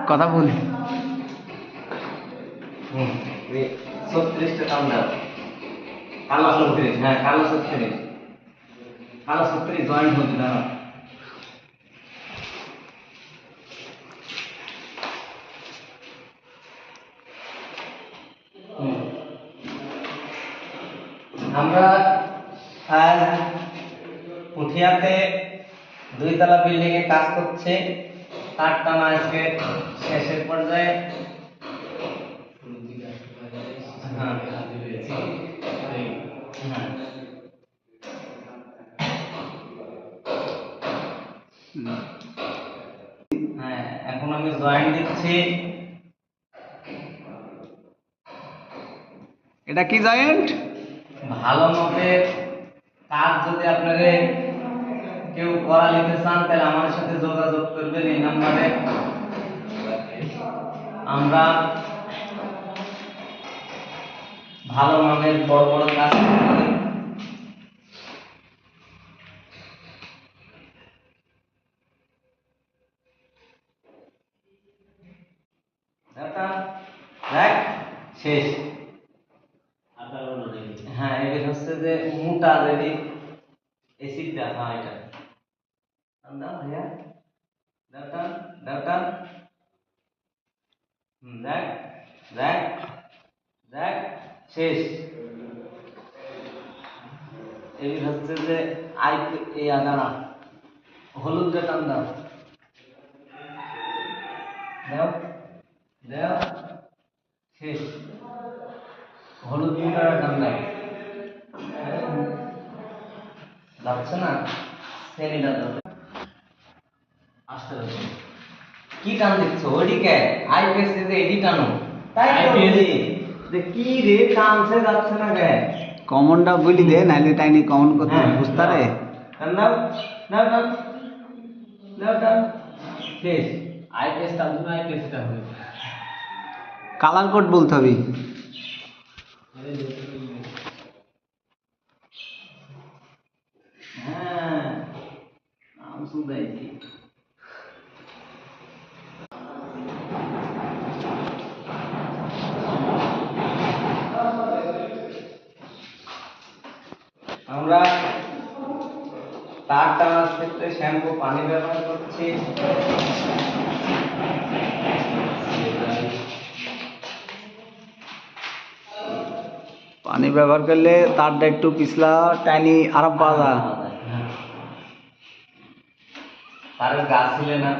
কথা বলি। 36টা টান দাও। কালো 36, হ্যাঁ কালো 36, কালো 36 জয়েন্ট হচ্ছে না। আমরা আজ পুঠিয়াতে 2 তলা বিল্ডিং এ কাজ করছে। কাঠ টানা আজকে শেষের পর্যায়ে। হ্যাঁ এখন আমি জয়েন্ট দিচ্ছি। এটা কি জয়েন্ট? ভালো মাপের কাজ যদি আপনারা কেউ করা নিতে চান তাহলে আমার সাথে যোগাযোগ করবেন এই নাম্বারে। আমরা ভালো মানের বড় বড় কাজ করি। দেখ শেষ। হ্যাঁ এবার হচ্ছে যে মোটা যদি এসিডটা, হ্যাঁ এটা দাও ভাইয়া, দাও দেখ দেখ দেখ শেষ। এবার হচ্ছে যে এই আদানা হলুদ টান দাও দাও দাও শেষ। হলুদ মোটার টান দাও, যাচ্ছে না। শ্রেণীটা দাও আসতে হবে। কি টান দিচ্ছ ওইদিকে? আইপিএস যে এডি টানো, তাই যে কি রে টানছে যাচ্ছে না গে। কমনটা বলি দে, নাইলে টাইনি কমন করতে বুঝতে রে। টান দাও দাও দাও দাও দাও শেষ। আইপিএস টান না, আইপিএসটা হবে কালার কোড বলতে হবে। হ্যাঁ নাম শুনছি। আমরা তার টানার ক্ষেত্রে শ্যাম্পু পানি ব্যবহার করছি। পানি ব্যবহার করলে তারটা একটু পিছলা টাইনি আরাম পাওয়া যায়। তারের গাছ ছিলে না।